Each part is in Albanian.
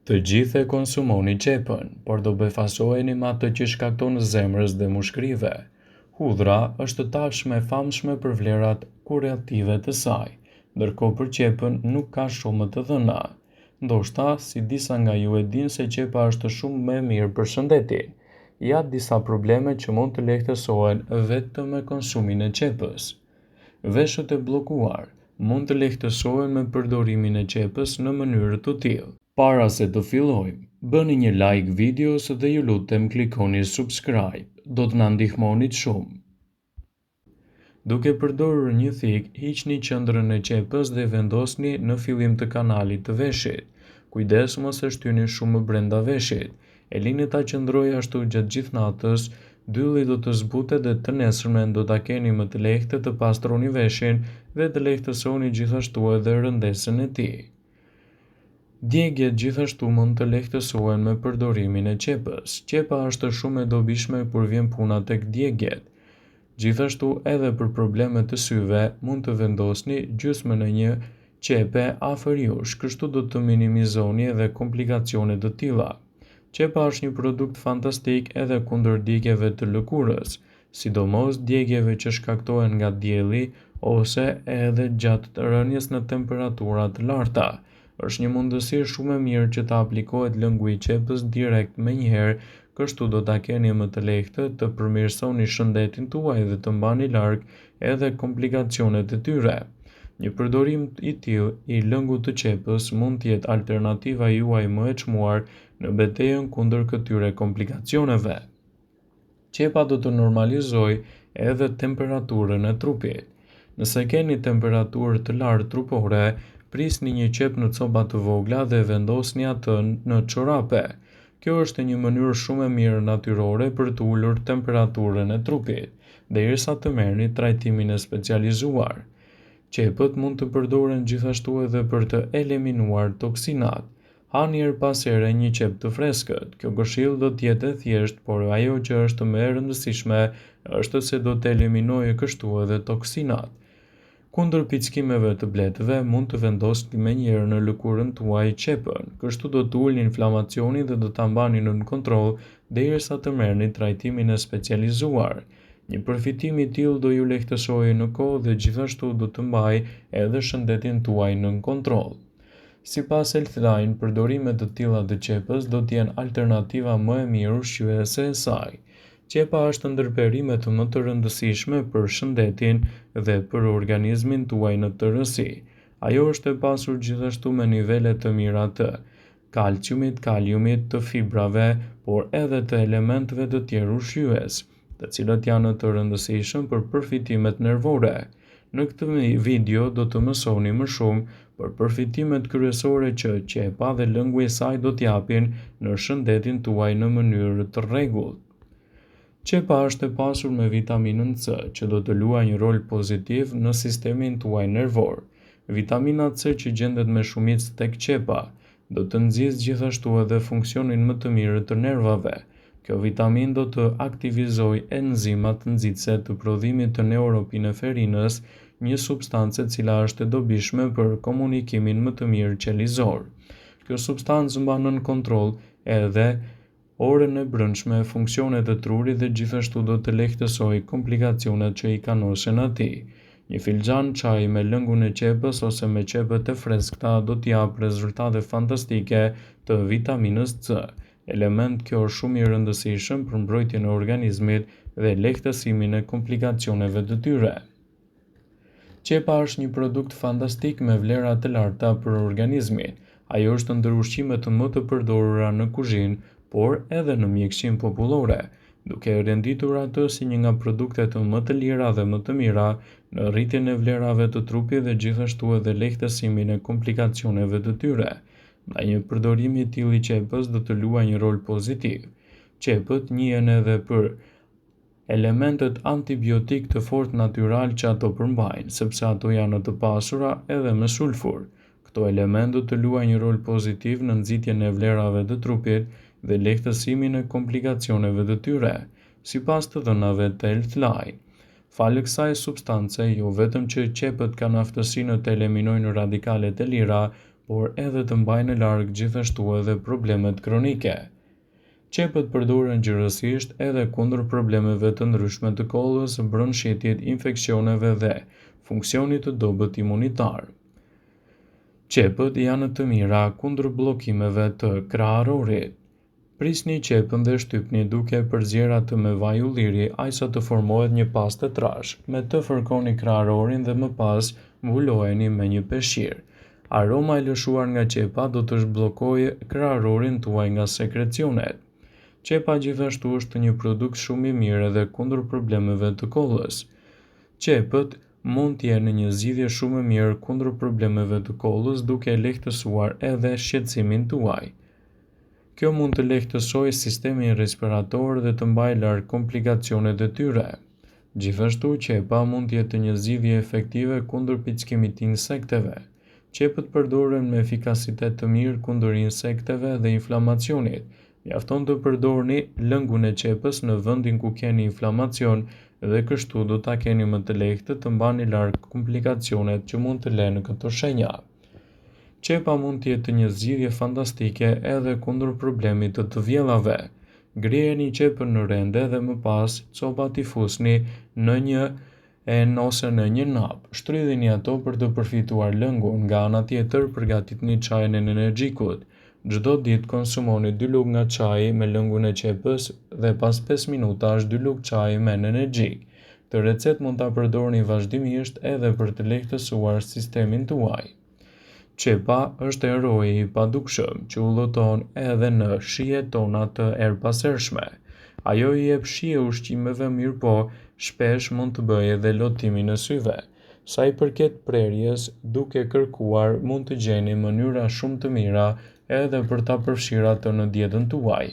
Të gjithë e konsumoni qepën, por do befasoheni me atë që shkakton zemrës dhe mushkërive. Hudhra është tashmë e famshme për vlerat kurative të saj, ndërkohë për qepën nuk ka shumë të dhëna. Ndoshta, si disa nga ju e dinë se qepa është shumë më e mirë për shëndetin, ja disa probleme që mund të lehtësohen vetëm me konsumin e qepës. Veshët e bllokuar mund të lehtësohen me përdorimin e qepës në mënyrë të tillë. Para se të fillojmë, bëni një like videos dhe ju lutem klikoni subscribe, do të na ndihmonit shumë. Duke përdorur një thik, hiqni qendrën e qepës dhe vendosni në fillim të kanalit të veshit. Kujdes mos e shtyni shumë brenda veshit. E lini ta qëndrojë ashtu gjatë gjithë natës, dylli do të zbutet dhe të nesërmen do ta keni më të lehtë të pastroni veshin dhe të lehtësoni gjithashtu edhe rëndesën e tij. Djegjet gjithashtu mund të lehtësohen me përdorimin e qepës. Qepa është shumë e dobishme kur vjen puna tek djegjet. Gjithashtu edhe për probleme të syve mund të vendosni gjysmën e një qepe afër jush, kështu do të minimizoni edhe komplikacione të tilla. Qepa është një produkt fantastik edhe kundër djegjeve të lëkurës, sidomos djegjeve që shkaktohen nga dielli ose edhe gjatë rënies në temperatura të larta. Është një mundësi shumë e mirë që ta aplikohet lëngu i qepës direkt menjëherë, kështu do ta keni më të lehtë të përmirësoni shëndetin tuaj dhe të mbani larg edhe komplikacionet e tyre. Një përdorim i tillë i lëngut të qepës mund të jetë alternativa juaj më e çmuar në betejën kundër këtyre komplikacioneve. Qepa do të normalizojë edhe temperaturën e trupit. Nëse keni temperaturë të lartë trupore, prisni një qep në copa të vogla dhe vendosni atë në çorape. Kjo është një mënyrë shumë e mirë natyrore për të ulur temperaturën e trupit, derisa të merrni trajtimin e specializuar. Qepët mund të përdoren gjithashtu edhe për të eliminuar toksinat. Hani her pas here një qep të freskët. Kjo këshill do të jetë e thjeshtë, por ajo që është më e rëndësishme është se do të eliminojë kështu edhe toksinat. Kundër pickimeve të bletëve, mund të vendosni menjëherë në lëkurën tuaj qepën, kështu do të ulni inflamacionin dhe do ta mbani nën kontroll derisa të merrni trajtimin e specializuar. Një përfitim i tillë do ju lehtësojë në kohë dhe gjithashtu do të mbajë edhe shëndetin tuaj nën kontroll. Sipas Healthline, përdorimet të tilla të qepës do të jenë alternativa më e mirë ushqyese e saj. Qepa është ndër perimet më të rëndësishme për shëndetin dhe për organizmin tuaj në tërësi. Ajo është e pasur gjithashtu me nivele të mira të kalciumit, kaliumit, të fibrave, por edhe të elementeve të tjerë ushqyes, të cilët janë të rëndësishëm për përfitimet nervore. Në këtë video do të mësoni më shumë për përfitimet kryesore që qepa dhe lëngu i saj do t'japin në shëndetin tuaj në mënyrë të rregullt. Qepa është e pasur me vitaminën C, që do të luajë një rol pozitiv në sistemin tuaj nervor. Vitamina C që gjendet me shumicë tek qepa, do të nxjisë gjithashtu edhe funksionin më të mirë të nervave. Kjo vitamin do të aktivizojë enzimat nxitëse të prodhimit të neuropinefrinës, një substancë e cila është e dobishme për komunikimin më të mirë qelizor. Kjo substancë mban nën kontroll edhe orën e brendshme, funksionet e trurit dhe gjithashtu do të lehtësojë komplikacionet që i kanosen atij. Një filxhan çaji me lëngun e qepës ose me qepët e freskëta do t'i japë rezultate fantastike të vitaminës C. Element kjo është shumë i rëndësishëm për mbrojtjen e organizmit dhe lehtësimin e komplikacioneve të tyre. Qepa është një produkt fantastik me vlera të larta për organizmin. Ajo është ndër ushqimet më të përdorura në kuzhinë, por edhe në mjekësinë popullore, duke e renditur atë si një nga produktet më të lira dhe më të mira në rritjen e vlerave të trupit dhe gjithashtu edhe lehtësimin e komplikacioneve të tyre. Ndaj një përdorimi i tillë i qepës do të luajë një rol pozitiv. Qepët njihen edhe për elementet antibiotik të fortë natyral që ato përmbajnë, sepse ato janë të pasura edhe me sulfur. Këto elemente do të luajnë një rol pozitiv në nxitjen e vlerave të trupit dhe lehtësimin e komplikacioneve të tyre, sipas të dhënave të Healthline. Falë kësaj substance, jo vetëm që qepët kanë aftësinë të eliminojnë radikalet e lira, por edhe të mbajnë larg gjithashtu edhe problemet kronike. Qepët përdoren gjërësisht edhe kundër problemeve të ndryshme të kollës, bronchitit, infeksioneve dhe funksionit të dobët imunitar. Qepët janë të mira kundër bllokimeve të kraharorit. Prisni qepën dhe shtypni duke përzier atë me vaj ulliri ajsa të formohet një pastë e trashë. Me të fërkoni kraharorin dhe më pas mbulojeni me një peshqir. Aroma e lëshuar nga qepa do të zhbllokojë kraharorin tuaj nga sekrecionet. Qepa gjithashtu është një produkt shumë i mirë edhe kundër problemeve të kollës. Qepët mund të jenë një zgjidhje shumë e mirë kundër problemeve të kollës duke lehtësuar edhe shqetësimin tuaj. Kjo mund të lehtësojë sistemin respirator dhe të mbajë larg komplikacionet e tyre. Gjithashtu, qepa mund të jetë një zgjidhje efektive kundër pickimit të insekteve. Qepët përdoren me efikasitet të mirë kundër insekteve dhe inflamacionit. Mjafton të përdorni lëngun e qepës në vendin ku keni inflamacion dhe kështu do ta keni më të lehtë të mbani larg komplikacionet që mund të lënë këto shenja. Qepa mund të jetë një zgjidhje fantastike edhe kundër problemit të vjellave. Griheni qepën në rende dhe më pas copat i fusni në një ose në një nap. Shtrydhini ato për të përfituar lëngun. Nga ana tjetër, përgatitni çajin e energjikut. Çdo ditë konsumoni 2 lugë nga çaji me lëngun e qepës dhe pas 5 minutash 2 lugë çaji me energjik. Këtë recetë mund ta përdorni vazhdimisht edhe për të lehtësuar sistemin tuaj. Qepa është eroi i padukshëm që udhëton edhe në shijet tona të erpasershme. Ajo i jep shije ushqimeve mirë po shpesh mund të bëjë edhe lotimin e syve. Sa i përket prerjes, duke kërkuar mund të gjeni mënyra shumë të mira edhe për ta përfshirë atë në dietën tuaj.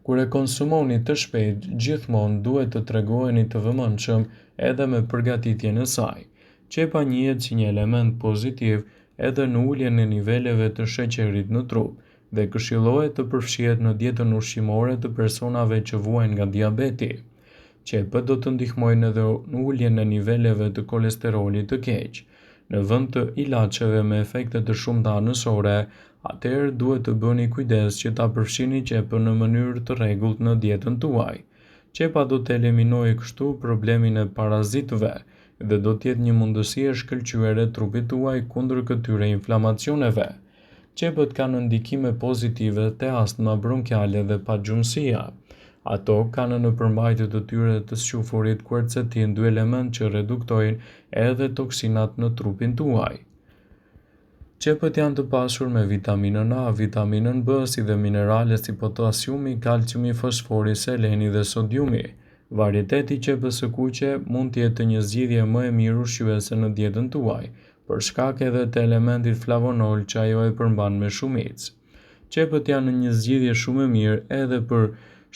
Kur e konsumoni të shpejt, gjithmonë duhet të tregoheni të vëmendshëm edhe me përgatitjen e saj. Qepa njihet si një element pozitiv edhe në uljen e niveleve të sheqerit në trup dhe këshillohet të përfshihet në dietën ushqimore të personave që vuajnë nga diabeti. Qepët do të ndihmojnë edhe në uljen e niveleve të kolesterolit të keq. Në vend të ilaçeve me efekte të shumta anësore, atëherë duhet të bëni kujdes që ta përfshini qepën në mënyrë të rregullt në dietën tuaj. Qepa do të eliminojë kështu problemin e parazitëve dhe do të jetë një mundësi e shkëlqyer e trupit tuaj kundër këtyre inflamacioneve. Qepët kanë ndikime pozitive te astma bronkiale dhe pagjumësia. Ato kanë në përmbajtje të tyre të sqyfurit quercetin, dy element që reduktojnë edhe toksinat në trupin tuaj. Qepët janë të pasur me vitaminën A, vitaminën B, si dhe minerale si potasiumi, kalciumi, fosfori, seleni dhe sodiumi. Varieteti i qepës së kuqe mund të jetë një zgjidhje më e mirë ushqyese në dietën tuaj, për shkak edhe të elementit flavonol që ajo e përmban me shumicë. Qepët janë një zgjidhje shumë e mirë edhe për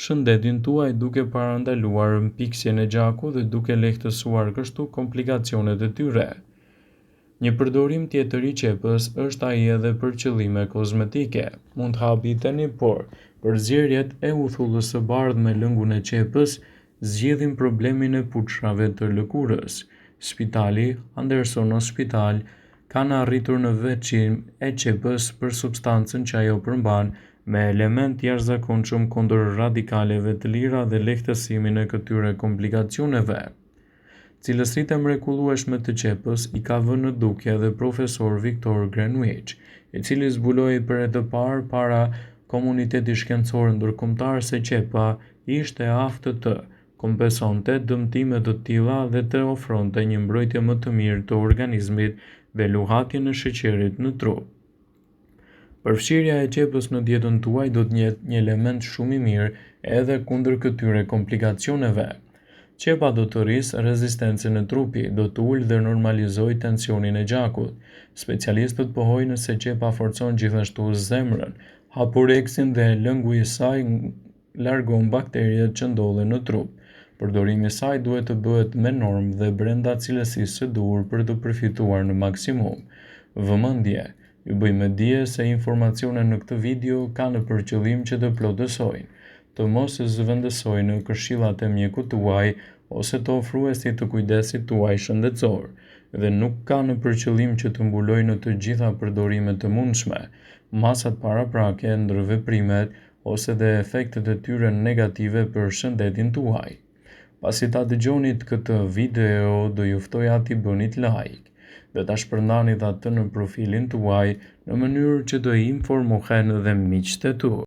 shëndetin tuaj duke parandaluar mpiksjen e gjakut dhe duke lehtësuar kështu komplikacionet e tyre. Një përdorim tjetër i qepës është ai edhe për qëllime kozmetike. Mund të habiteni, por përzierjet e uthullës së bardhë me lëngun e qepës zgjidhin problemin e puçrave të lëkurës. Spitali Anderson Hospital kanë arritur në veçim e qepës për substancën që ajo përmban me element jashtëzakonshëm kundër radikaleve të lira dhe lehtësimin e këtyre komplikacioneve. Cilësitë e mrekullueshme të qepës i ka vënë në dukje edhe profesor Victor Greenwich, i cili zbuloi për herë të parë para komunitetit shkencor ndërkombëtar se qepa ishte aftë të kompensonte dëmtime të tilla dhe të ofronte një mbrojtje më të mirë të organizmit dhe luhatjen e sheqerit në trup. Përfshirja e qepës në dietën tuaj do të jetë një element shumë i mirë edhe kundër këtyre komplikacioneve. Qepa do të rrisë rezistencën e trupit, do të ulë dhe normalizojë tensionin e gjakut. Specialistët pohojnë se qepa forcon gjithashtu zemrën, hapureksin dhe lëngu i saj largon bakteriet që ndodhen në trup. Përdorimi i saj duhet të bëhet me normë dhe brenda cilësisë së duhur për të përfituar në maksimum. Vëmendje, ju bëjmë dije se informacionet në këtë video kanë për qëllim që të plotësojnë, të mos zëvendësojnë në këshillat e mjekut tuaj ose të ofruesit të kujdesit tuaj shëndetësor. dhe nuk ka në përqëllim që të mbulojë në të gjitha përdorimet të mundshme, masat paraprake, ndërveprimet ose dhe efektet e tyre negative për shëndetin tuaj. Pasi ta dëgjonit këtë video, do ju ftoja t'i bënit like dhe ta shpërndanit atë në profilin tuaj në mënyrë që të informohen dhe miqtë e tu.